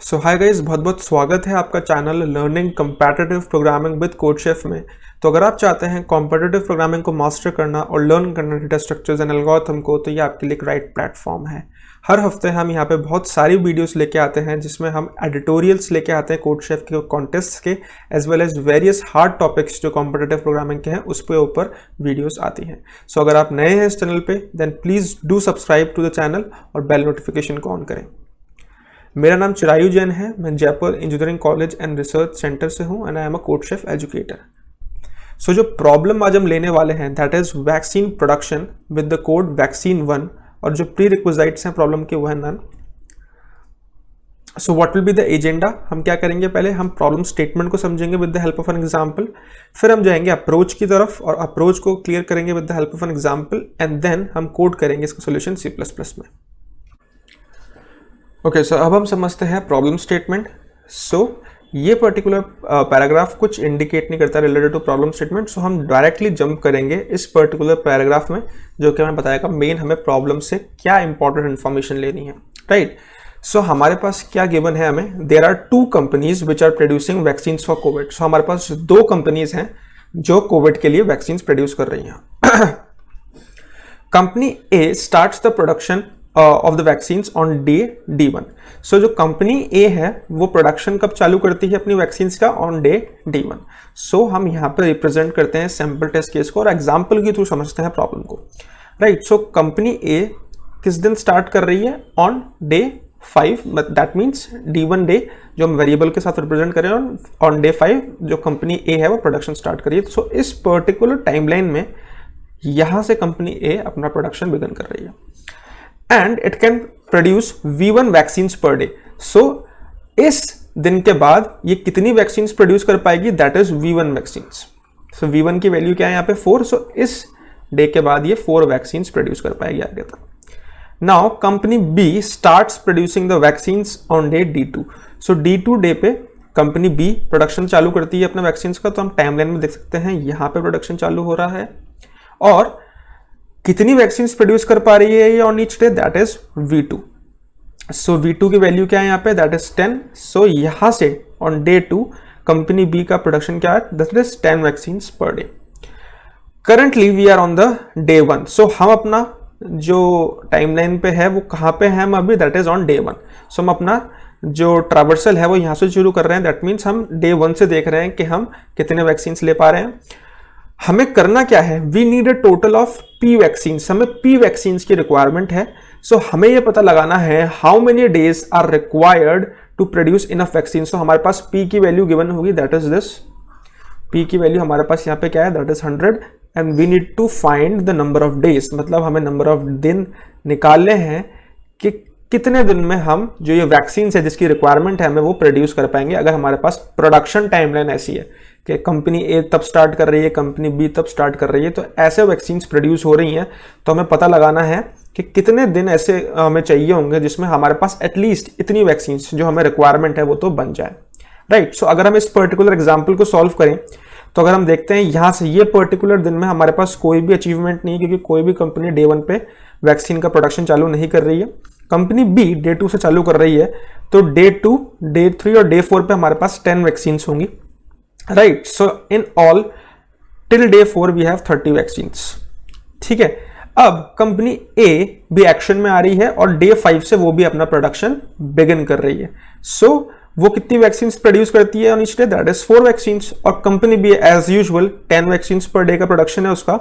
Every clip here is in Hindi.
सो हाय गाइस, बहुत बहुत स्वागत है आपका channel learning competitive programming with CodeChef में। तो अगर आप चाहते हैं कॉम्पिटिटिव प्रोग्रामिंग को मास्टर करना और लर्न करना डेटा स्ट्रक्चर्स एंड एल्गोरिथम को, तो ये आपके लिए एक राइट प्लेटफॉर्म है। हर हफ्ते हम यहाँ पे बहुत सारी वीडियोस लेके आते हैं जिसमें हम एडिटोरियल्स लेके आते हैं कोडशेफ के कॉन्टेस्ट के, as well as various hard topics जो कॉम्पिटिटिव प्रोग्रामिंग के हैं उस पे ऊपर वीडियोस आती हैं। सो अगर आप नए हैं इस चैनल पे, then please do subscribe to the channel और बेल नोटिफिकेशन को ऑन करें। मेरा नाम चिरायु जैन है, मैं Jaipur Engineering College and Research Centre से हूँ and I am a CodeChef educator. So जो प्रॉब्लम आज हम लेने वाले हैं that is vaccine production with the code vaccine 1, और जो प्री रिक्विजिट्स हैं प्रॉब्लम के वो है none. So what will be the agenda? हम क्या करेंगे, पहले हम प्रॉब्लम स्टेटमेंट को समझेंगे with the help of an example, फिर हम जाएंगे अप्रोच की तरफ और अप्रोच को क्लियर करेंगे with the help of an example, and then हम कोड करेंगे इसका सोल्यूशन C++ में। ओके, सो अब हम समझते हैं प्रॉब्लम स्टेटमेंट। सो ये पर्टिकुलर पैराग्राफ कुछ इंडिकेट नहीं करता रिलेटेड टू प्रॉब्लम स्टेटमेंट, सो हम डायरेक्टली जंप करेंगे इस पर्टिकुलर पैराग्राफ में, जो कि हमें बताएगा मेन हमें प्रॉब्लम से क्या इंपॉर्टेंट इन्फॉर्मेशन लेनी है, राइट। सो हमारे पास क्या गिवन है, हमें there are 2 companies which are producing vaccine for COVID. So हमारे पास 2 कंपनीज हैं जो कोविड के लिए वैक्सीन प्रोड्यूस कर रही हैं। Company A starts the production of the vaccines on day D1। सो जो कंपनी ए है वो प्रोडक्शन कब चालू करती है अपनी वैक्सीन्स का? On day D1। सो हम यहाँ पे रिप्रेजेंट करते हैं सैंपल टेस्ट केस को और एग्जाम्पल के थ्रू समझते हैं प्रॉब्लम को, राइट। सो कंपनी ए किस दिन स्टार्ट कर रही है? On day 5, that means D1 day जो हम वेरिएबल के साथ रिप्रेजेंट कर रहे हैं, ऑन डे 5 जो कंपनी ए है वो प्रोडक्शन स्टार्ट करी है। सो इस पर्टिकुलर टाइमलाइन में यहाँ से कंपनी ए अपना प्रोडक्शन बिगन कर रही है and it can produce V1 vaccines per day। so इस दिन के बाद ये कितनी वैक्सीन्स प्रोड्यूस कर पाएगी? That is V1 vaccines. So V1 की वैल्यू क्या है यहाँ पे? 4। सो इस डे के बाद ये 4 वैक्सीन्स प्रोड्यूस कर पाएगी आगे तक। Now company B starts producing the vaccines on day D2। So D2 day पे कंपनी B प्रोडक्शन चालू करती है अपने वैक्सीन्स का, तो हम टाइमलाइन में देख सकते हैं यहाँ पे प्रोडक्शन चालू हो रहा है और कितनी वैक्सीन्स प्रोड्यूस कर पा रही है ये on each day? That is V2। So V2 की वैल्यू क्या है यहाँ पे? That is 10। सो यहाँ से ऑन डे 2 कंपनी B का प्रोडक्शन क्या है? That is 10 vaccines per day. Currently we are on the day 1। So हम अपना जो टाइमलाइन पे है वो कहाँ पे है हम अभी? That is on day 1। So हम अपना जो ट्रैवर्सल है वो यहाँ से शुरू कर रहे हैं, दैट मीन्स हम डे 1 से देख रहे हैं कि हम कितने वैक्सीन्स ले पा रहे हैं। हमें करना क्या है? We need a total of P vaccines, हमें P वैक्सीन्स की रिक्वायरमेंट है। सो हमें यह पता लगाना है how many days are required to produce enough vaccine. So हमारे पास P की वैल्यू गिवन होगी, दैट इज दिस। P की वैल्यू हमारे पास यहाँ पे क्या है? That is 100 and we need to find the number of days, मतलब हमें नंबर ऑफ दिन निकालने हैं कि कितने दिन में हम जो ये वैक्सीन है जिसकी रिक्वायरमेंट है हमें वो प्रोड्यूस कर पाएंगे। अगर हमारे पास प्रोडक्शन टाइमलाइन ऐसी है कि कंपनी ए तब स्टार्ट कर रही है, कंपनी बी तब स्टार्ट कर रही है, तो ऐसे वैक्सीन्स प्रोड्यूस हो रही हैं, तो हमें पता लगाना है कि कितने दिन ऐसे हमें चाहिए होंगे जिसमें हमारे पास एटलीस्ट इतनी वैक्सीन्स जो हमें रिक्वायरमेंट है वो तो बन जाए, राइट। सो अगर हम इस पर्टिकुलर एग्जाम्पल को सॉल्व करें तो अगर हम देखते हैं यहाँ से ये पर्टिकुलर दिन में हमारे पास कोई भी अचीवमेंट नहीं है, क्योंकि कोई भी कंपनी डे 1 पे वैक्सीन का प्रोडक्शन चालू नहीं कर रही है। कंपनी बी डे 2 से चालू कर रही है, तो डे 2, डे 3 और डे 4 पे हमारे पास 10 वैक्सीन्स होंगी, right. So in all till day 4 we have 30 vaccines, ठीक है। अब कंपनी ए भी एक्शन में आ रही है और डे 5 से वो भी अपना प्रोडक्शन बिगिन कर रही है। सो वो कितनी वैक्सीन्स प्रोड्यूस करती है on each day? That is 4 vaccines. और company B as usual 10 vaccines per day का प्रोडक्शन है उसका।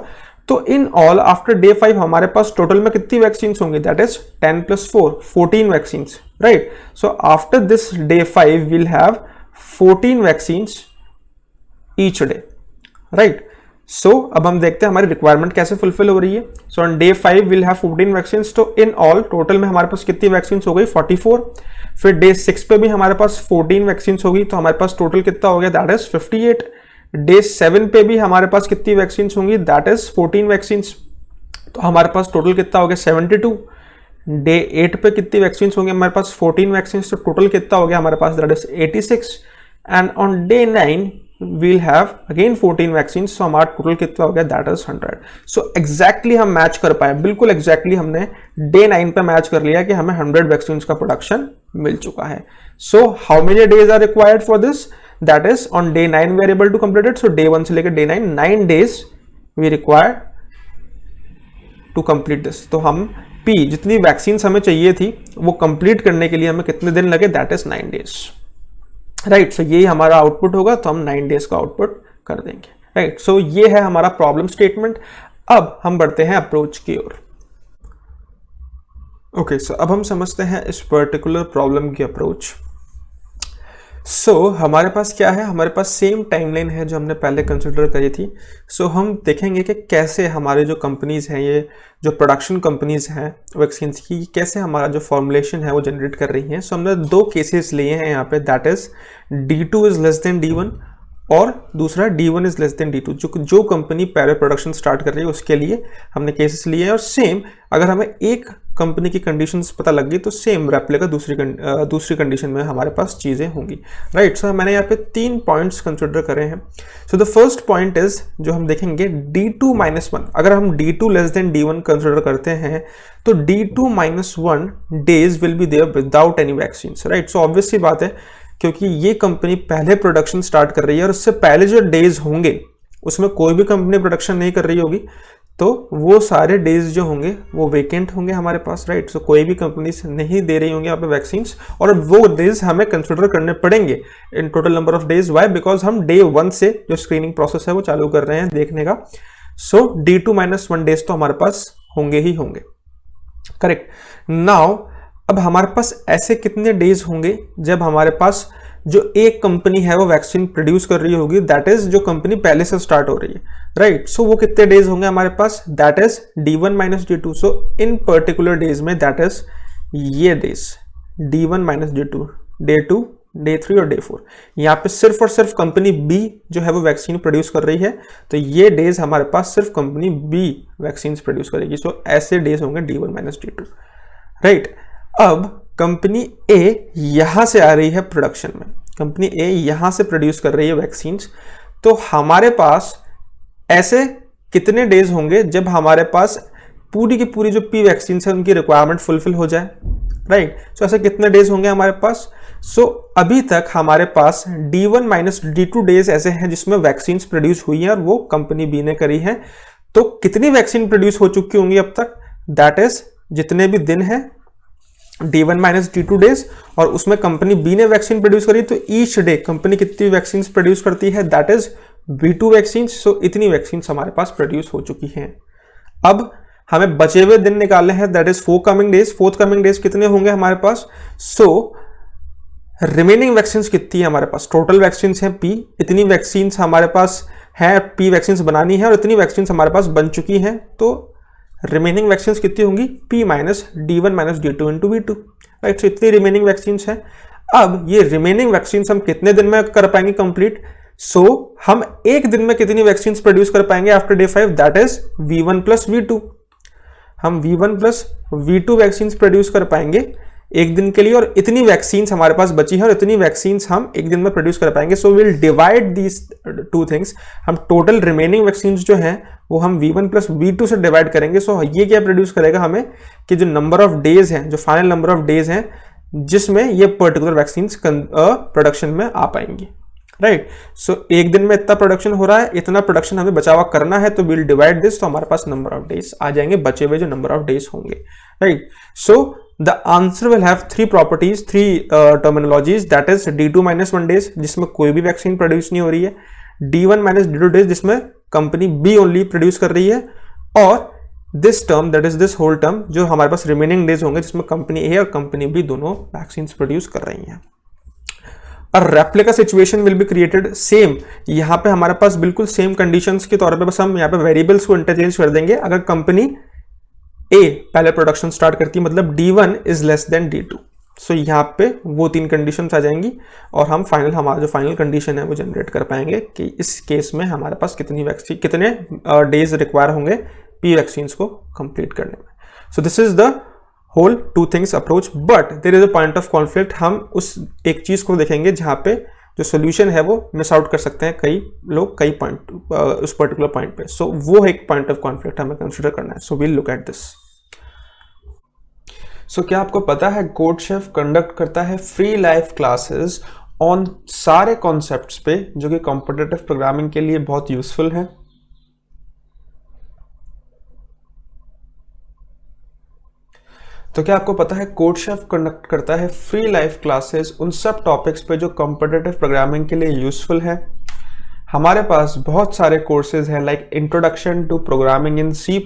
तो इन ऑल आफ्टर डे 5 हमारे पास टोटल में कितनी वैक्सीन्स होंगी? That is 10 + 4, 14 vaccines, right. So after this day 5 will have 14 vaccines each day, right. So अब हम देखते हैं हमारी रिक्वायरमेंट कैसे फुलफिल हो रही है। So on day 5 will have 14 vaccines, तो इन ऑल टोटल में हमारे पास कितनी वैक्सीन्स हो गई? 44। फिर डे 6 पे भी हमारे पास 14 वैक्सीन्स होगी, तो हमारे पास टोटल कितना हो गया? That is 58। डे 7 पे भी हमारे पास कितनी वैक्सीन्स होंगी? दैट इज 14 वैक्सीन्स, तो हमारे पास टोटल कितना हो गया? 72। डे 8 पे कितनी वैक्सीन्स होंगी हमारे पास? 14 वैक्सीन्स, तो टोटल कितना हो गया हमारे पास? That is 86। And on day 9 we'll have again 14 vaccine, so हमारा टोटल कितना हो गया, दैट इज 100। सो एग्जैक्टली हम मैच कर पाए, बिल्कुल एग्जैक्टली हमने डे 9 पे मैच कर लिया कि हमें 100 वैक्सीन का प्रोडक्शन मिल चुका है। So how many days are required for this, that is on day 9 we are able to complete it. So day 1 से लेकर day 9 days we require to complete this. तो हम पी जितनी वैक्सीन हमें चाहिए थी वो कंप्लीट करने के लिए हमें कितने दिन लगे, दैट इज 9 डेज, राइट। सो यही हमारा आउटपुट होगा, तो हम 9 डेज का आउटपुट कर देंगे, राइट। सो ये है हमारा प्रॉब्लम स्टेटमेंट। अब हम बढ़ते हैं अप्रोच की ओर। ओके, सो अब हम समझते हैं इस पर्टिकुलर प्रॉब्लम की अप्रोच। सो हमारे पास क्या है, हमारे पास सेम टाइमलाइन है जो हमने पहले कंसिडर करी थी। सो हम देखेंगे कि कैसे हमारे जो कंपनीज हैं, ये जो प्रोडक्शन कंपनीज हैं वैक्सीन की, कैसे हमारा जो फॉर्मुलेशन है वो जनरेट कर रही हैं। सो हमने दो केसेस लिए हैं यहाँ पे, that is D2 is less than D1 और दूसरा D1 is less than D2। जो कंपनी पहले प्रोडक्शन स्टार्ट कर रही है उसके लिए हमने केसेस लिए हैं। और सेम अगर हमें एक कंपनी की कंडीशंस पता लग गई तो सेम रेप्लिका दूसरी कंडीशन में हमारे पास चीज़ें होंगी, राइट। सो मैंने यहाँ पे 3 पॉइंट्स कंसिडर करे हैं। So the first point is जो हम देखेंगे D2-1। अगर हम D2 less than D1 consider करते हैं तो D2-1 days will be there without any vaccine, right. So obvious सी बात है, क्योंकि ये कंपनी पहले प्रोडक्शन स्टार्ट कर रही है और उससे पहले जो डेज होंगे उसमें कोई भी कंपनी प्रोडक्शन नहीं कर रही होगी, तो वो सारे डेज जो होंगे वो वेकेंट होंगे हमारे पास, राइट। सो कोई भी कंपनी नहीं दे रही होंगी यहाँ पे वैक्सीन, और वो डेज हमें कंसिडर करने पड़ेंगे in total number of days. Why, because हम डे 1 से जो स्क्रीनिंग प्रोसेस है वो चालू कर रहे हैं देखने का। सो D2-1 डेज तो हमारे पास होंगे ही होंगे, करेक्ट। नाउ अब हमारे पास ऐसे कितने डेज होंगे जब हमारे पास जो एक कंपनी है वो वैक्सीन प्रोड्यूस कर रही होगी, दैट इज जो कंपनी पहले से स्टार्ट हो रही है, राइट। सो वो कितने डेज होंगे हमारे पास, that is D1 - D2। So in particular days में दैट इज ये days D1 - D2, day 2, day 3 और डे 4। यहाँ पे सिर्फ और सिर्फ कंपनी बी जो है वो वैक्सीन प्रोड्यूस कर रही है, तो ये डेज हमारे पास सिर्फ कंपनी बी वैक्सीन प्रोड्यूस करेगी। सो ऐसे डेज होंगे D1 - D2, राइट। अब कंपनी ए यहां से आ रही है प्रोडक्शन में, कंपनी ए यहां से प्रोड्यूस कर रही है वैक्सीन, तो हमारे पास ऐसे कितने डेज होंगे जब हमारे पास पूरी की पूरी जो पी वैक्सीन है उनकी रिक्वायरमेंट फुलफिल हो जाए, राइट। सो ऐसे कितने डेज होंगे हमारे पास। सो अभी तक हमारे पास D1 - D2 डेज ऐसे हैं जिसमें वैक्सीन प्रोड्यूस हुई है और वो कंपनी बी ने करी है। तो कितनी वैक्सीन प्रोड्यूस हो चुकी होंगी अब तक, दैट इज जितने भी दिन है D1 - D2 डेज, और उसमें कंपनी बी ने वैक्सीन प्रोड्यूस करी, तो ईच डे कंपनी कितनी वैक्सीन प्रोड्यूस करती है, दैट इज V2 वैक्सीन। सो इतनी वैक्सीन हमारे पास प्रोड्यूस हो चुकी हैं। अब हमें बचे हुए दिन निकालने हैं, that is 4 coming days. 4 coming days कितने होंगे हमारे पास। सो रिमेनिंग वैक्सीन कितनी है हमारे पास, टोटल वैक्सीन है P, इतनी वैक्सीन हमारे पास है, P वैक्सीन बनानी है और इतनी वैक्सीन हमारे पास बन चुकी हैं, तो रिमेनिंग वैक्सीन कितनी होंगी, P - D1 - D2 into V2, right. सो इतनी रिमेनिंग वैक्सीन है। अब ये रिमेनिंग वैक्सीन हम कितने दिन में कर पाएंगे कंप्लीट। सो हम एक दिन में कितनी वैक्सीन प्रोड्यूस कर पाएंगे after day 5, that is V1 + V2। हम V1 + V2 वैक्सीन प्रोड्यूस कर पाएंगे एक दिन के लिए, और इतनी वैक्सीन हमारे पास बची है और इतनी वैक्सीन हम एक दिन में प्रोड्यूस कर पाएंगे। So will divide these 2 things. हम टोटल रिमेनिंग वैक्सीन जो हैं वो हम V1 + V2 से डिवाइड करेंगे। सो ये क्या प्रोड्यूस करेगा हमें, कि जो नंबर ऑफ डेज हैं, जो फाइनल नंबर ऑफ डेज हैं जिसमें ये पर्टिकुलर वैक्सीन प्रोडक्शन में आ पाएंगी, राइट। सो एक दिन में इतना प्रोडक्शन हो रहा है, इतना प्रोडक्शन हमें बचावा करना है, तो विल डिवाइड दिस, तो हमारे पास नंबर ऑफ डेज आ जाएंगे, बचे हुए जो नंबर ऑफ डेज होंगे, right. So the answer will have 3 properties, 3 terminologies, that is D2-1 days जिसमें कोई भी वैक्सीन प्रोड्यूस नहीं हो रही है, D1 - D2 डेज जिसमें कंपनी बी ओनली प्रोड्यूस कर रही है, और this term that is this whole term जो हमारे पास रिमेनिंग डेज होंगे जिसमें कंपनी ए और कंपनी बी दोनों वैक्सीन प्रोड्यूस कर रही हैं। और replica situation will be created same, यहाँ पे हमारे पास बिल्कुल सेम कंडीशंस के तौर पे, बस हम यहाँ पे वेरिएबल्स को इंटरचेंज कर देंगे। अगर कंपनी ए पहले प्रोडक्शन स्टार्ट करती है, मतलब D1 is less than D2, सो यहाँ पे वो 3 कंडीशंस आ जाएंगी, और हम हमारा जो फाइनल कंडीशन है वो जनरेट कर पाएंगे कि इस केस में हमारे पास कितने डेज रिक्वायर होंगे पी वैक्सीन को कंप्लीट करने में। So this is the whole 2 things approach, but there is a point of conflict. हम उस एक चीज को देखेंगे जहाँ पे जो सोल्यूशन है वो मिस आउट कर सकते हैं कई लोग कई पॉइंट उस पर्टिकुलर पॉइंट पे। सो वो एक पॉइंट ऑफ कॉन्फ्लिक्ट हमें कंसिडर करना है। So we'll look at this. So क्या आपको पता है कोडशेफ कंडक्ट करता है फ्री लाइव क्लासेस ऑन सारे कॉन्सेप्ट्स पे जो कि कॉम्पिटिटिव प्रोग्रामिंग के लिए बहुत यूजफुल है। तो क्या आपको पता है कोडशेफ कंडक्ट करता है फ्री लाइव क्लासेस उन सब टॉपिक्स पे जो कॉम्पिटिटिव प्रोग्रामिंग के लिए यूजफुल है। हमारे पास बहुत सारे कोर्सेज हैं like introduction to programming in C++,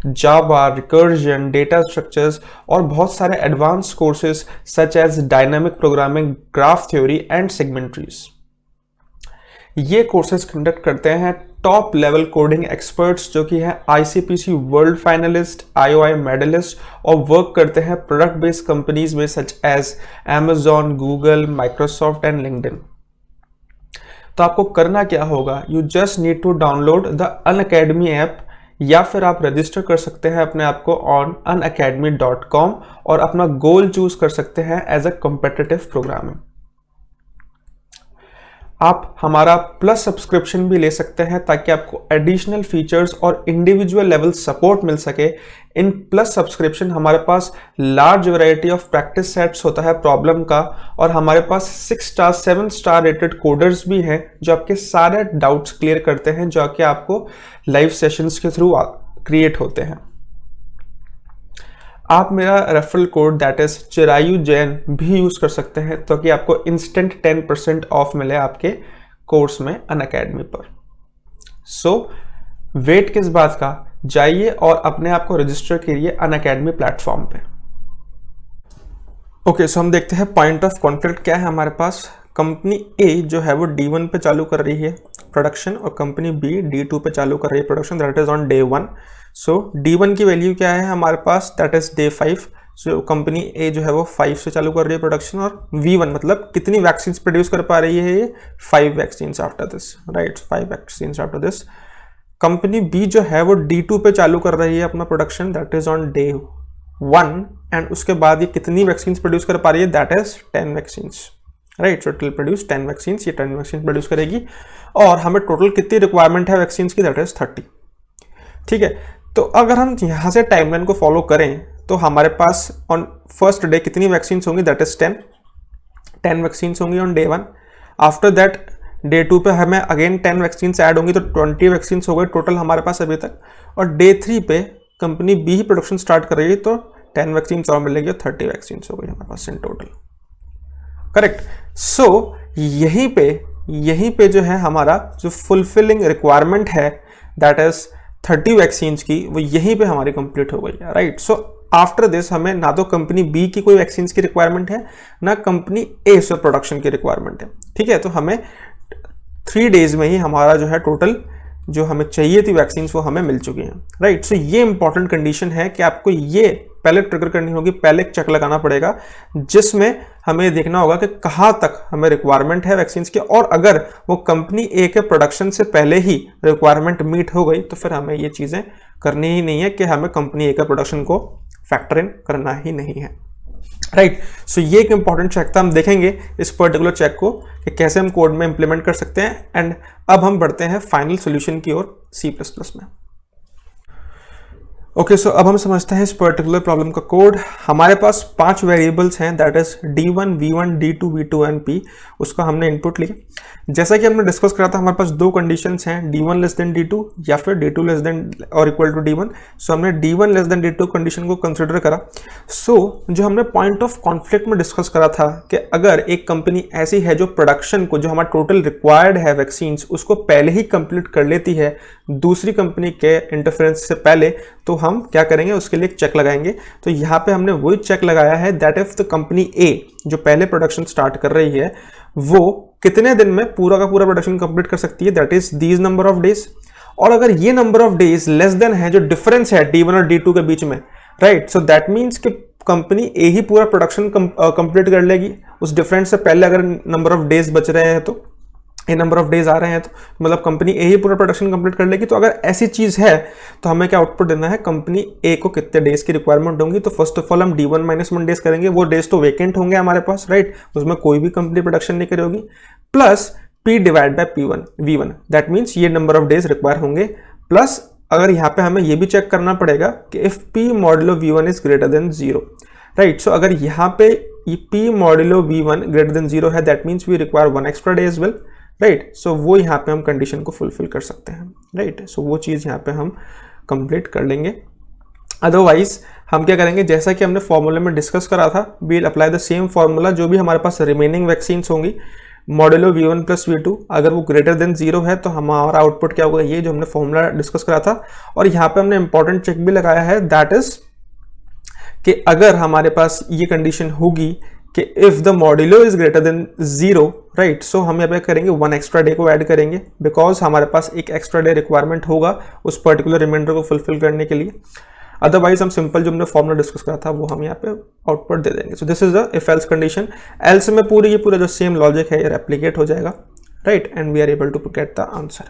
Java, recursion, data structures और बहुत सारे advance courses such as dynamic programming, graph theory and segment trees. ये कोर्सेज कंडक्ट करते हैं टॉप लेवल कोडिंग एक्सपर्ट्स जो कि है ICPC world finalist, IOI medalist और वर्क करते हैं प्रोडक्ट बेस्ड कंपनीज में such as Amazon, Google, Microsoft and LinkedIn. तो आपको करना क्या होगा, you just need to download the Unacademy app या फिर आप रजिस्टर कर सकते हैं अपने आप को ऑन unacademy.com और अपना गोल चूज कर सकते हैं एज अ कॉम्पिटिटिव प्रोग्रामिंग। आप हमारा प्लस सब्सक्रिप्शन भी ले सकते हैं ताकि आपको एडिशनल फीचर्स और इंडिविजुअल लेवल सपोर्ट मिल सके। इन प्लस सब्सक्रिप्शन हमारे पास large variety of practice sets होता है प्रॉब्लम का और हमारे पास 6 स्टार 7 स्टार रेटेड कोडर्स भी हैं जो आपके सारे डाउट्स क्लियर करते हैं जो कि आपको लाइव सेशंस के थ्रू क्रिएट होते हैं। आप मेरा referral code that is Chirayu Jain भी यूज कर सकते हैं तो कि आपको इंस्टेंट 10% ऑफ मिले आपके कोर्स में अनअकैडमी पर। सो वेट किस बात का, जाइए और अपने आप को रजिस्टर करिए अनअकैडमी प्लेटफॉर्म पे। ओके, सो हम देखते हैं पॉइंट ऑफ कॉन्फ्लिक्ट क्या है हमारे पास। कंपनी A जो है वो D1 पे चालू कर रही है प्रोडक्शन और कंपनी B D2 पे चालू कर रही है production, that is on day 1। So D1 की वैल्यू क्या है हमारे पास, that is day 5। So company A जो है वो 5 से चालू कर रही है प्रोडक्शन और V1 मतलब कितनी वैक्सीन प्रोड्यूस कर पा रही है ये 5 vaccine after this, right, 5 vaccine after this. Company B जो है वो D2 पे चालू कर रही है अपना production, that is on day 1 and उसके बाद ये कितनी वैक्सीन प्रोड्यूस कर पा रही है, that is 10 vaccine, right. So it will produce 10 vaccine, ये 10 वैक्सीन प्रोड्यूस करेगी और हमें टोटल कितनी रिक्वायरमेंट है वैक्सीन की, दैट इज 30। ठीक है, तो अगर हम यहाँ से टाइमलाइन को फॉलो करें तो हमारे पास ऑन फर्स्ट डे कितनी वैक्सीन होंगी, दैट इज 10 वैक्सीन होंगी on day 1। After that day 2 पे हमें अगेन 10 वैक्सीन ऐड होंगी तो 20 वैक्सीन हो गए टोटल हमारे पास अभी तक। और डे 3 पे कंपनी बी ही प्रोडक्शन स्टार्ट कर रही है तो 10 वैक्सीन और मिलेगी और 30 वैक्सीन हो गई हमारे पास इन टोटल, करेक्ट। सो यहीं पे जो है हमारा जो फुलफिलिंग रिक्वायरमेंट है दैट इज 30 वैक्सीन की, वो यहीं पे हमारी कंप्लीट हो गई है, राइट। सो आफ्टर दिस हमें ना तो कंपनी बी की कोई वैक्सीन की रिक्वायरमेंट है ना कंपनी ए से प्रोडक्शन की रिक्वायरमेंट है। ठीक है, तो हमें 3 डेज में ही हमारा जो है टोटल जो हमें चाहिए थी वैक्सीन वो हमें मिल चुकी हैं, राइट। सो ये इंपॉर्टेंट कंडीशन है कि आपको ये पहले ट्रिगर करनी होगी, पहले एक चेक लगाना पड़ेगा जिसमें हमें देखना होगा कि कहाँ तक हमें रिक्वायरमेंट है वैक्सीन की, और अगर वो कंपनी ए के प्रोडक्शन से पहले ही रिक्वायरमेंट मीट हो गई तो फिर हमें ये चीज़ें करनी ही नहीं है कि हमें कंपनी ए के प्रोडक्शन को फैक्टर इन करना ही नहीं है, राइट। सो ये एक इंपॉर्टेंट चेक था, हम देखेंगे इस पर्टिकुलर चेक को कि कैसे हम कोड में इंप्लीमेंट कर सकते हैं। एंड अब हम बढ़ते हैं फाइनल सॉल्यूशन की ओर C++ में। ओके, सो अब हम समझते हैं इस पर्टिकुलर प्रॉब्लम का कोड। हमारे पास 5 वेरिएबल्स हैं that is D1, V1, D2, V2 and P। उसका हमने इनपुट लिया। जैसा कि हमने डिस्कस करा था हमारे पास 2 कंडीशंस हैं, D1 लेस देन D2 या फिर D2 लेस देन और इक्वल टू D1। सो हमने D1 less than D2 condition को कंसिडर करा। सो जो हमने पॉइंट ऑफ कॉन्फ्लिक्ट में डिस्कस करा था कि अगर एक कंपनी ऐसी है जो प्रोडक्शन को जो हमारा टोटल रिक्वायर्ड है वैक्सीन उसको पहले ही कंप्लीट कर लेती है दूसरी कंपनी के इंटरफेरेंस से पहले, तो हम क्या करेंगे उसके लिए एक चेक लगाएंगे। तो यहाँ पे हमने वही चेक लगाया है दैट इफ द कंपनी ए जो पहले प्रोडक्शन स्टार्ट कर रही है वो कितने दिन में पूरा का पूरा प्रोडक्शन कंप्लीट कर सकती है, that is these number of days. और अगर ये number of days less than है जो डिफरेंस है D1 और D2 के बीच में, राइट, सो दैट मीन्स कि कंपनी ए ही पूरा प्रोडक्शन कंप्लीट कर लेगी। उस डिफरेंस से पहले अगर नंबर ऑफ डेज बच रहे हैं तो ये नंबर ऑफ डेज आ रहे हैं तो मतलब कंपनी ए ही पूरा प्रोडक्शन कंप्लीट कर लेगी। तो अगर ऐसी चीज है तो हमें क्या आउटपुट देना है, कंपनी ए को कितने डेज की रिक्वायरमेंट होंगी। तो फर्स्ट ऑफ ऑल हम D1 - 1 डेज करेंगे, वो डेज तो वेकेंट होंगे हमारे पास, राइट, उसमें कोई भी कंपनी प्रोडक्शन नहीं करेगी। Plus p divide by p1 v1, that means ये नंबर ऑफ डेज रिक्वायर होंगे, प्लस अगर यहाँ पे हमें ये भी चेक करना पड़ेगा कि if p modulo v1 is greater than 0, right. So अगर यहाँ पे ये p modulo v1 greater than 0 है, that means we require 1 extra day as well, right. So वो यहाँ पे हम कंडीशन को फुलफिल कर सकते हैं, राइट। सो वो चीज़ यहाँ पे हम कंप्लीट कर लेंगे। अदरवाइज हम क्या करेंगे, जैसा कि हमने फॉर्मूले में डिस्कस करा था, we will apply the same formula. जो भी हमारे पास रिमेनिंग वैक्सीन्स होंगी मॉड्यूलो v1 प्लस v2, अगर वो ग्रेटर देन 0 है तो हमारा आउटपुट क्या होगा, ये जो हमने फॉर्मूला डिस्कस करा था। और यहाँ पे हमने इंपॉर्टेंट चेक भी लगाया है, दैट इज कि अगर हमारे पास ये कंडीशन होगी कि if the modulo is greater than 0, right, so हम यहाँ पे करेंगे 1 एक्स्ट्रा डे को ऐड करेंगे, बिकॉज हमारे पास एक एक्स्ट्रा डे रिक्वायरमेंट होगा उस पर्टिकुलर रिमाइंडर को फुलफिल करने के लिए। अदरवाइज हम सिंपल जो हमने फॉर्मूला डिस्कस करा था वो हम यहाँ पे आउटपुट दे देंगे। सो this is the if else condition. Else में ये पूरा जो सेम लॉजिक है ये रेप्लिकेट हो जाएगा, right, and we are able to get the answer.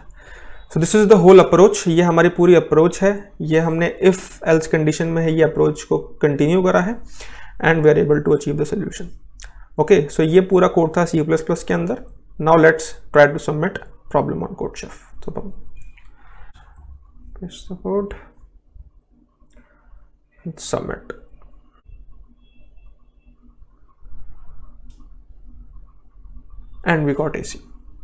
So this is the whole approach. ये हमारी पूरी अप्रोच है, ये हमने इफ एल्स कंडीशन में है ये अप्रोच को कंटिन्यू करा है, and we are able to achieve the solution. Okay, so ये पूरा कोड था C++ के अंदर। Now let's try to submit problem on CodeChef. So paste the code, submit, and we got AC.